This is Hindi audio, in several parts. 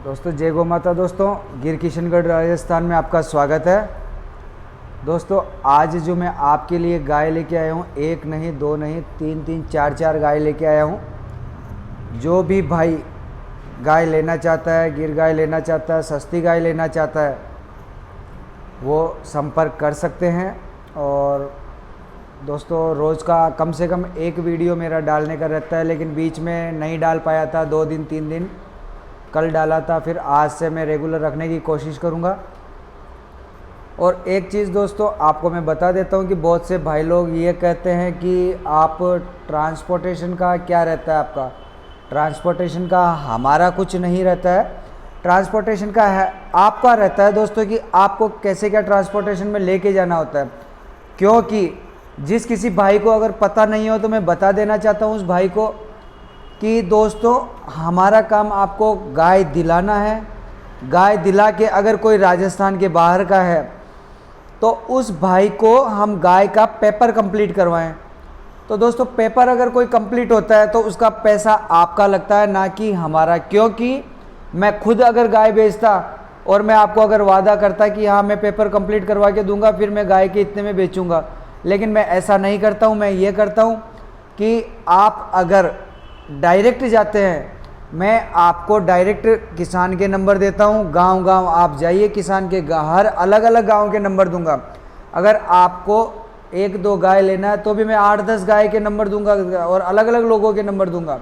दोस्तों जय गौ माता। दोस्तों गिर किशनगढ़ राजस्थान में आपका स्वागत है। दोस्तों आज जो मैं आपके लिए गाय लेके आया हूँ, एक नहीं दो नहीं तीन चार गाय लेके आया हूँ। जो भी भाई गाय लेना चाहता है, गिर गाय लेना चाहता है, सस्ती गाय लेना चाहता है, वो संपर्क कर सकते हैं। और दोस्तों रोज़ का कम से कम एक वीडियो मेरा डालने का रहता है, लेकिन बीच में नहीं डाल पाया था, 2 दिन 3 दिन। कल डाला था, फिर आज से मैं रेगुलर रखने की कोशिश करूँगा। और एक चीज़ दोस्तों आपको मैं बता देता हूँ कि बहुत से भाई लोग ये कहते हैं कि आप ट्रांसपोर्टेशन का क्या रहता है आपका। ट्रांसपोर्टेशन का हमारा कुछ नहीं रहता है, ट्रांसपोर्टेशन का है आपका रहता है दोस्तों कि आपको कैसे क्या ट्रांसपोर्टेशन में लेके जाना होता है। क्योंकि जिस किसी भाई को अगर पता नहीं हो तो मैं बता देना चाहता हूँ उस भाई को कि दोस्तों हमारा काम आपको गाय दिलाना है। गाय दिला के अगर कोई राजस्थान के बाहर का है तो उस भाई को हम गाय का पेपर कंप्लीट करवाएं। तो दोस्तों पेपर अगर कोई कंप्लीट होता है तो उसका पैसा आपका लगता है, ना कि हमारा। क्योंकि मैं खुद अगर गाय बेचता और मैं आपको अगर वादा करता कि हाँ मैं पेपर कंप्लीट करवा के दूंगा, फिर मैं गाय के इतने में बेचूंगा, लेकिन मैं ऐसा नहीं करता हूँ। मैं ये करता हूँ कि आप अगर डायरेक्ट जाते हैं, मैं आपको डायरेक्ट किसान के नंबर देता हूँ। गांव आप जाइए, किसान के हर अलग अलग गांव के नंबर दूंगा। अगर आपको 1-2 गाय लेना है तो भी मैं 8-10 गाय के नंबर दूंगा और अलग अलग लोगों के नंबर दूंगा।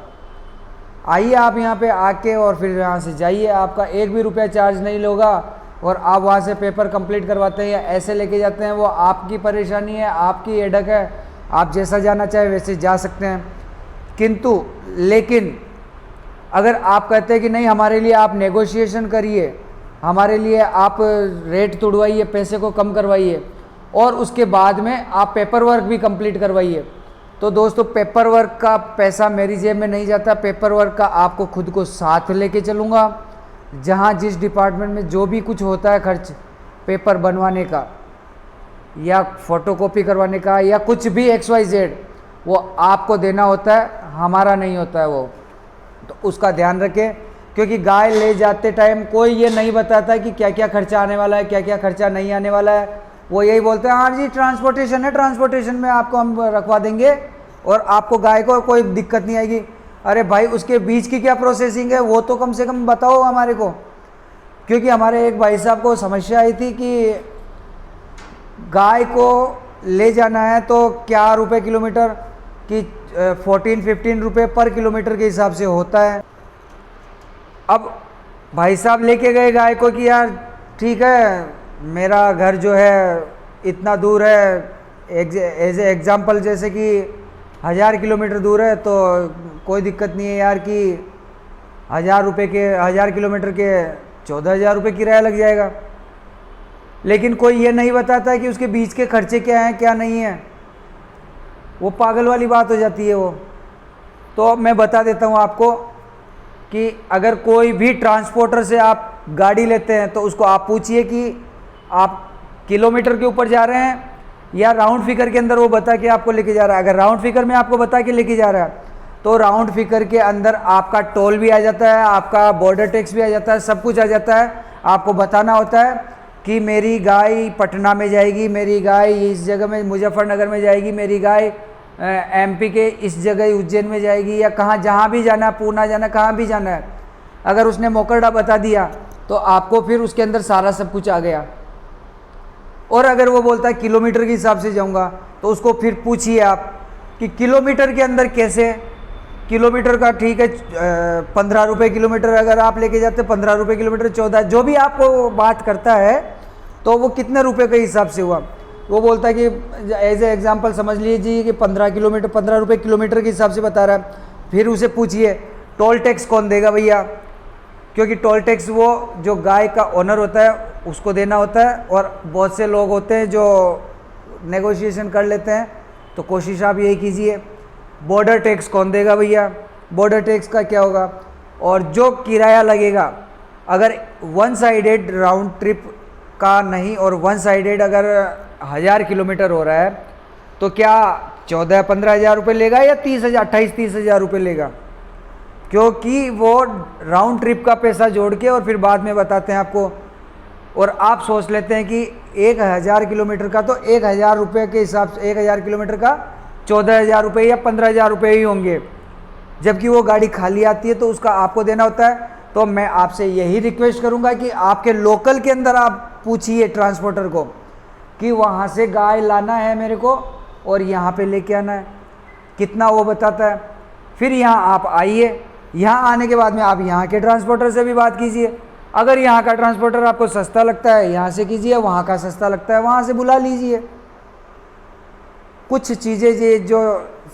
आइए आप यहाँ पे आके और फिर यहाँ से जाइए, आपका 1 भी रुपया चार्ज नहीं लोगा और आप वहाँ से पेपर कंप्लीट करवाते हैं या ऐसे लेके जाते हैं, वो आपकी परेशानी है, आपकी हेडक है। आप जैसा जाना चाहे वैसे जा सकते हैं। किंतु लेकिन अगर आप कहते हैं कि नहीं हमारे लिए आप नेगोशिएशन करिए, हमारे लिए आप रेट तुड़वाइए, पैसे को कम करवाइए और उसके बाद में आप पेपर वर्क भी कंप्लीट करवाइए, तो दोस्तों पेपर वर्क का पैसा मेरी जेब में नहीं जाता। पेपर वर्क का आपको खुद को साथ लेके चलूँगा। जहाँ जिस डिपार्टमेंट में जो भी कुछ होता है खर्च, पेपर बनवाने का या फोटोकॉपी करवाने का या कुछ भी XYZ, वो आपको देना होता है, हमारा नहीं होता है वो। तो उसका ध्यान रखें, क्योंकि गाय ले जाते टाइम कोई ये नहीं बताता कि क्या क्या खर्चा आने वाला है, क्या क्या खर्चा नहीं आने वाला है। वो यही बोलते हैं हाँ जी ट्रांसपोर्टेशन है, ट्रांसपोर्टेशन में आपको हम रखवा देंगे और आपको गाय को कोई दिक्कत नहीं आएगी। अरे भाई उसके बीच की क्या प्रोसेसिंग है वो तो कम से कम बताओ हमारे को। क्योंकि हमारे एक भाई साहब को समस्या आई थी कि गाय को ले जाना है तो क्या रुपये किलोमीटर कि 14-15 रुपये पर किलोमीटर के हिसाब से होता है। अब भाई साहब लेके गए गाय को कि यार ठीक है मेरा घर जो है इतना दूर है, एज ए एग्ज़ाम्पल जैसे कि 1000 किलोमीटर दूर है, तो कोई दिक्कत नहीं है यार कि 1000 किलोमीटर के 14,000 रुपये किराया लग जाएगा। लेकिन कोई ये नहीं बताता कि उसके बीच के खर्चे क्या हैं क्या नहीं है। वो पागल वाली बात हो जाती है वो। तो मैं बता देता हूँ आपको कि अगर कोई भी ट्रांसपोर्टर से आप गाड़ी लेते हैं तो उसको आप पूछिए कि आप किलोमीटर के ऊपर जा रहे हैं या राउंड फिगर के अंदर वो बता के आपको लेके जा रहा है। अगर राउंड फिगर में आपको बता के लेके जा रहा है तो राउंड फिगर के अंदर आपका टोल भी आ जाता है, आपका बॉर्डर टैक्स भी आ जाता है, सब कुछ आ जाता है। आपको बताना होता है कि मेरी गाय पटना में जाएगी, मेरी गाय इस जगह में मुजफ्फरनगर में जाएगी, मेरी गाय MP के इस जगह उज्जैन में जाएगी, या कहाँ जहाँ भी जाना है, पूना जाना, कहाँ भी जाना है। अगर उसने मोकरडा बता दिया तो आपको फिर उसके अंदर सारा सब कुछ आ गया। और अगर वो बोलता है किलोमीटर के हिसाब से जाऊँगा तो उसको फिर पूछिए आप कि किलोमीटर के अंदर कैसे। किलोमीटर का ठीक है 15 रुपये किलोमीटर अगर आप लेके जाते 15 रुपये किलोमीटर, 14, जो भी आपको बात करता है तो वो कितने रुपए के हिसाब से हुआ। वो बोलता है कि एज ए एग्जांपल समझ लीजिए कि 15 रुपये किलोमीटर के हिसाब से बता रहा है। फिर उसे पूछिए टोल टैक्स कौन देगा भैया, क्योंकि टोल टैक्स वो जो गाय का ओनर होता है उसको देना होता है। और बहुत से लोग होते हैं जो नेगोशिएशन कर लेते हैं, तो कोशिश आप यही कीजिए। बॉर्डर टैक्स कौन देगा भैया, बॉर्डर टैक्स का क्या होगा। और जो किराया लगेगा, अगर 1 साइडेड राउंड ट्रिप का नहीं और 1 साइडेड अगर 1000 किलोमीटर हो रहा है तो क्या 14-15 हज़ार रुपये लेगा या 30,000 28-30 हज़ार रुपये लेगा। क्योंकि वो राउंड ट्रिप का पैसा जोड़ के और फिर बाद में बताते हैं आपको। और आप सोच लेते हैं कि 1000 किलोमीटर का तो 1000 रुपये के हिसाब से 1000 किलोमीटर का 14,000 रुपये या 15,000 रुपये ही होंगे, जबकि वो गाड़ी खाली आती है तो उसका आपको देना होता है। तो मैं आपसे यही रिक्वेस्ट करूंगा कि आपके लोकल के अंदर आप पूछिए ट्रांसपोर्टर को कि वहाँ से गाय लाना है मेरे को और यहाँ पे लेके आना है, कितना वो बताता है। फिर यहाँ आप आइए, यहाँ आने के बाद में आप यहाँ के ट्रांसपोर्टर से भी बात कीजिए। अगर यहाँ का ट्रांसपोर्टर आपको सस्ता लगता है यहाँ से कीजिए, वहाँ का सस्ता लगता है वहाँ से बुला लीजिए। कुछ चीज़ें ये जो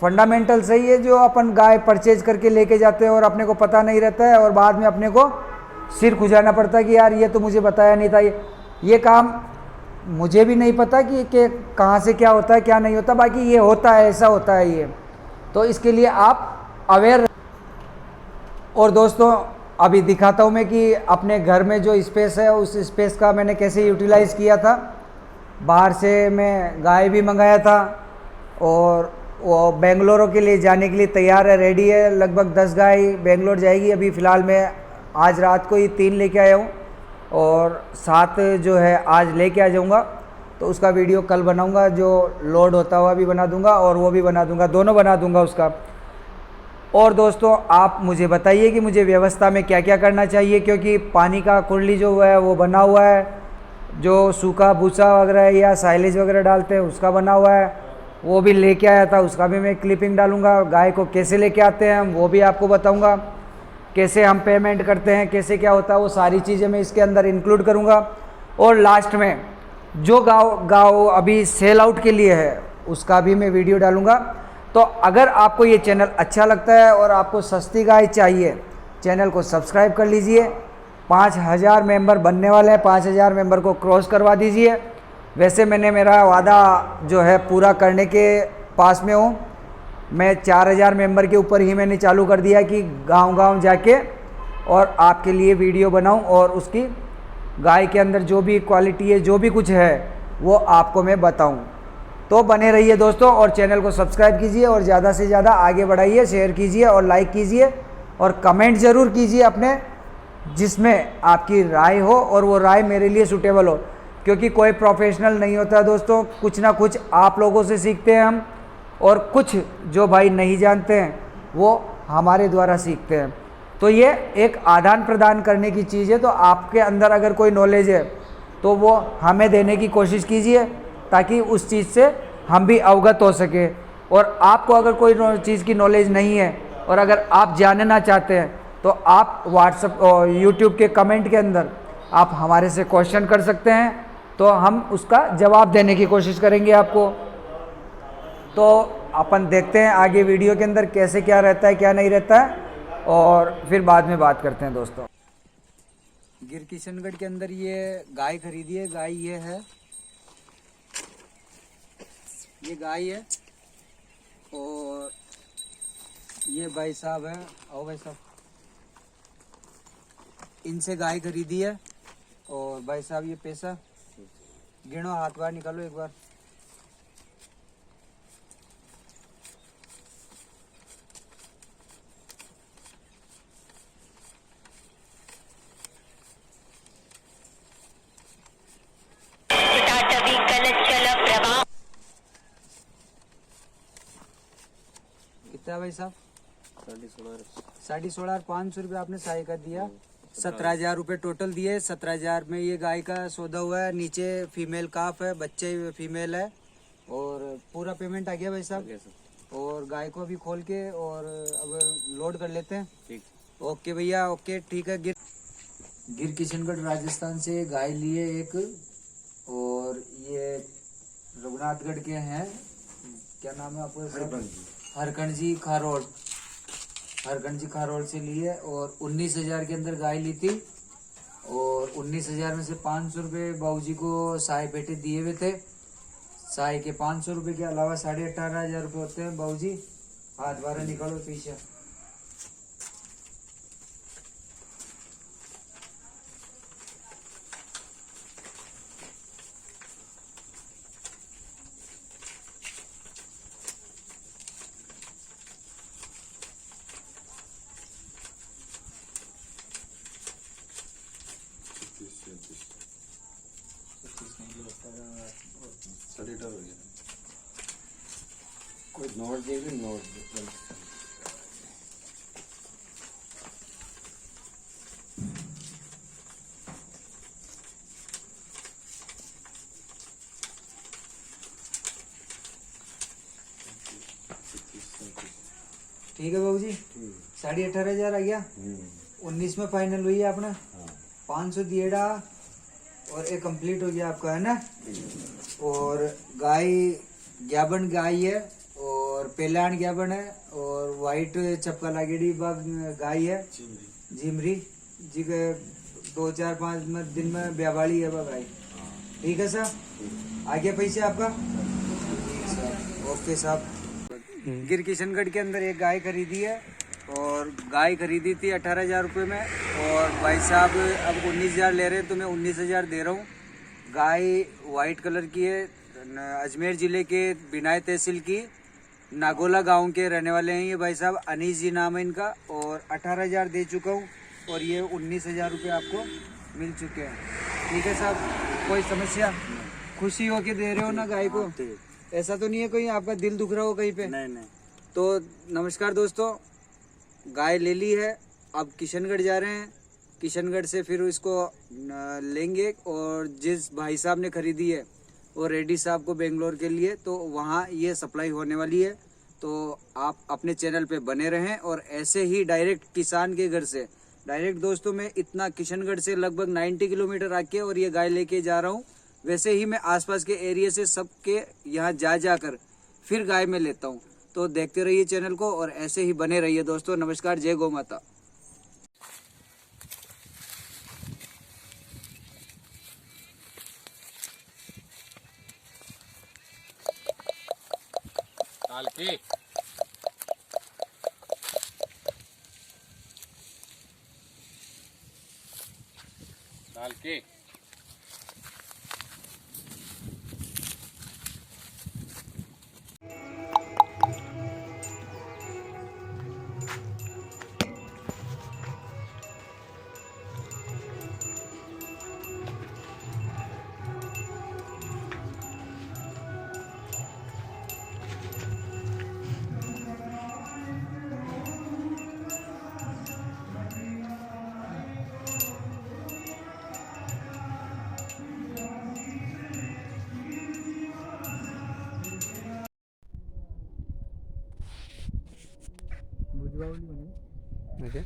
फंडामेंटल सही है, जो अपन गाय परचेज करके लेके जाते हैं और अपने को पता नहीं रहता है और बाद में अपने को सिर खुजाना पड़ता है कि यार ये तो मुझे बताया नहीं था, ये काम मुझे भी नहीं पता कि कहाँ से क्या होता है क्या नहीं होता, बाकी ये होता है, ऐसा होता है ये। तो इसके लिए आप अवेयर। और दोस्तों अभी दिखाता हूँ मैं कि अपने घर में जो स्पेस है उस स्पेस का मैंने कैसे यूटिलाइज़ किया था। बाहर से मैं गाय भी मंगाया था और वो बेंगलोर के लिए जाने के लिए तैयार है, रेडी है। लगभग 10 गाय बेंगलोर जाएगी। अभी फ़िलहाल मैं आज रात को ही 3 लेके आया हूँ और 7 जो है आज लेके आ जाऊँगा। तो उसका वीडियो कल बनाऊँगा, जो लोड होता हुआ भी बना दूँगा और वो भी बना दूँगा, दोनों बना दूँगा उसका। और दोस्तों आप मुझे बताइए कि मुझे व्यवस्था में क्या क्या करना चाहिए, क्योंकि पानी का कुंडली जो है वो बना हुआ है, जो सूखा भूसा वगैरह या साइलेज वगैरह डालते हैं उसका बना हुआ है, वो भी लेके आया था, उसका भी मैं क्लिपिंग डालूंगा। गाय को कैसे लेके आते हैं हम वो भी आपको बताऊंगा, कैसे हम पेमेंट करते हैं, कैसे क्या होता है, वो सारी चीज़ें मैं इसके अंदर इंक्लूड करूँगा। और लास्ट में जो गाँव अभी सेल आउट के लिए है उसका भी मैं वीडियो डालूँगा। तो अगर आपको ये चैनल अच्छा लगता है और आपको सस्ती गाय चाहिए, चैनल को सब्सक्राइब कर लीजिए। 5000 मेंबर बनने वाले हैं, 5000 मेंबर को क्रॉस करवा दीजिए। वैसे मैंने मेरा वादा जो है पूरा करने के पास में हूँ। मैं 4000 मेंबर के ऊपर ही मैंने चालू कर दिया कि गांव-गांव जाके और आपके लिए वीडियो बनाऊं और उसकी गाय के अंदर जो भी क्वालिटी है, जो भी कुछ है वो आपको मैं बताऊं। तो बने रहिए दोस्तों और चैनल को सब्सक्राइब कीजिए और ज़्यादा से ज़्यादा आगे बढ़ाइए, शेयर कीजिए और लाइक कीजिए और कमेंट ज़रूर कीजिए अपने, जिसमें आपकी राय हो और वो राय मेरे लिए सूटेबल हो। क्योंकि कोई प्रोफेशनल नहीं होता दोस्तों, कुछ ना कुछ आप लोगों से सीखते हैं हम, और कुछ जो भाई नहीं जानते हैं वो हमारे द्वारा सीखते हैं। तो ये एक आदान प्रदान करने की चीज़ है। तो आपके अंदर अगर कोई नॉलेज है तो वो हमें देने की कोशिश कीजिए, ताकि उस चीज़ से हम भी अवगत हो सके। और आपको अगर कोई चीज़ की नॉलेज नहीं है और अगर आप जानना चाहते हैं तो आप व्हाट्सएप और यूट्यूब के कमेंट के अंदर आप हमारे से क्वेश्चन कर सकते हैं, तो हम उसका जवाब देने की कोशिश करेंगे आपको। तो अपन देखते हैं आगे वीडियो के अंदर कैसे क्या रहता है क्या नहीं रहता है, और फिर बाद में बात करते हैं दोस्तों। गिर किशनगढ़ के अंदर ये गाय खरीदी है। गाय ये है, ये गाय है और ये भाई साहब है। आओ भाई साहब, इनसे गाय खरीदी है। और भाई साहब ये पैसा गिनो, हाथ बाहर निकालो एक बार। कितना भाई साहब? 16,500 रुपये आपने साई का दिया। 17,000 रुपये टोटल दिए। 17,000 में ये गाय का सौदा हुआ है। नीचे फीमेल काफ है, बच्चे फीमेल है और पूरा पेमेंट आ गया भाई साहब। और गाय को अभी खोल के और अब लोड कर लेते हैं। ठीक, ओके भैया, ओके ठीक है। गिर किशनगढ़ राजस्थान से गाय लिए एक, और ये रघुनाथगढ़ के हैं, क्या नाम है आपको? हरकंड जी खारोल। हरकंड जी खारोल से लिए और 19,000 के अंदर गाय ली थी। और 19,000 में से 500 रुपये बाबूजी को साय पेटे दिए हुए थे। साय के 500 रुपये के अलावा 18,500 रुपये होते हैं बाबूजी। हाथ बाहर निकालो पीछे। सलीटर हो गया। कोई नोट देगी, नोट दे। ठीक है बाबू जी, 18,500 आ गया। 19 में फाइनल हुई है आपने। 500 दिएड़ा और एक कंप्लीट हो गया आपका, है ना। और गाय ग्याबन गाय है और पेलान ग्याबन है और वाइट चपका लागेड़ी बाग गाय है झिमरी जी के 2-4-5 दिन में ब्यावाली है बा गाय। ठीक है साहब, आ गया पैसे आपका। ओके साहब। गिर किशनगढ़ के अंदर एक गाय खरीदी है और गाय खरीदी थी 18,000 रुपये में, और भाई साहब अब 19,000 ले रहे हैं तो मैं 19,000 दे रहा हूँ। गाय वाइट कलर की है, अजमेर ज़िले के बिनाई तहसील की नागोला गांव के रहने वाले हैं ये भाई साहब। अनीस जी नाम है इनका, और 18,000 दे चुका हूँ और ये 19,000 रुपये आपको मिल चुके हैं। ठीक है साहब, कोई समस्या? खुशी हो के दे रहे हो ना गाय को, ऐसा तो नहीं है कोई आपका दिल दुख रहा हो कहीं पे? नहीं नहीं। तो नमस्कार दोस्तों, गाय ले ली है, अब किशनगढ़ जा रहे हैं। किशनगढ़ से फिर इसको लेंगे, और जिस भाई साहब ने खरीदी है वो रेड्डी साहब को बेंगलोर के लिए, तो वहाँ ये सप्लाई होने वाली है। तो आप अपने चैनल पे बने रहें, और ऐसे ही डायरेक्ट किसान के घर से डायरेक्ट दोस्तों मैं इतना किशनगढ़ से लगभग 90 किलोमीटर आके और ये गाय लेके जा रहा हूँ। वैसे ही मैं आसपास के एरिया से सबके यहाँ जा जाकर फिर गाय में लेता हूँ। तो देखते रहिए चैनल को और ऐसे ही बने रहिए दोस्तों। नमस्कार, जय गौ माता। डाल के डाल के Okay.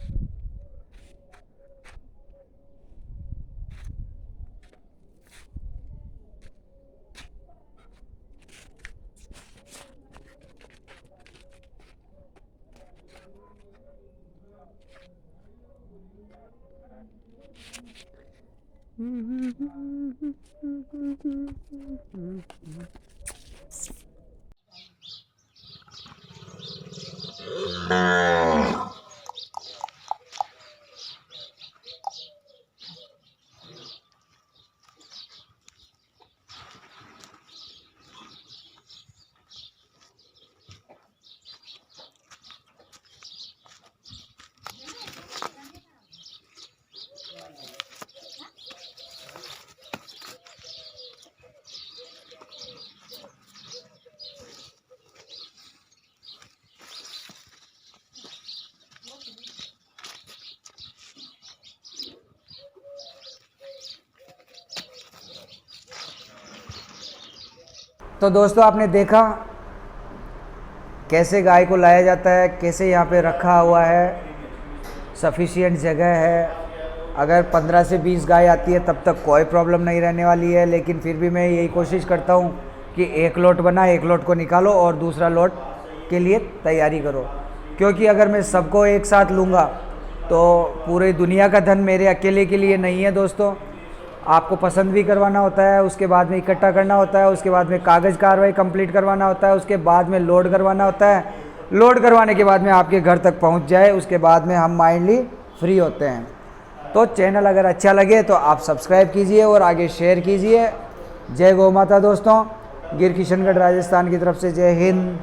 तो दोस्तों आपने देखा कैसे गाय को लाया जाता है, कैसे यहाँ पे रखा हुआ है, सफिशिएंट जगह है। अगर 15 से 20 गाय आती है तब तक कोई प्रॉब्लम नहीं रहने वाली है, लेकिन फिर भी मैं यही कोशिश करता हूँ कि एक लोट बना, एक लोट को निकालो और दूसरा लोट के लिए तैयारी करो। क्योंकि अगर मैं सबको एक साथ लूँगा तो पूरी दुनिया का धन मेरे अकेले के लिए नहीं है दोस्तों। आपको पसंद भी करवाना होता है, उसके बाद में इकट्ठा करना होता है, उसके बाद में कागज़ कार्रवाई कंप्लीट करवाना होता है, उसके बाद में लोड करवाना होता है। लोड करवाने के बाद में आपके घर तक पहुंच जाए, उसके बाद में हम माइंडली फ्री होते हैं। तो चैनल अगर अच्छा लगे तो आप सब्सक्राइब कीजिए और आगे शेयर कीजिए। जय गौ माता दोस्तों। गिर किशनगढ़ राजस्थान की तरफ से जय हिंद।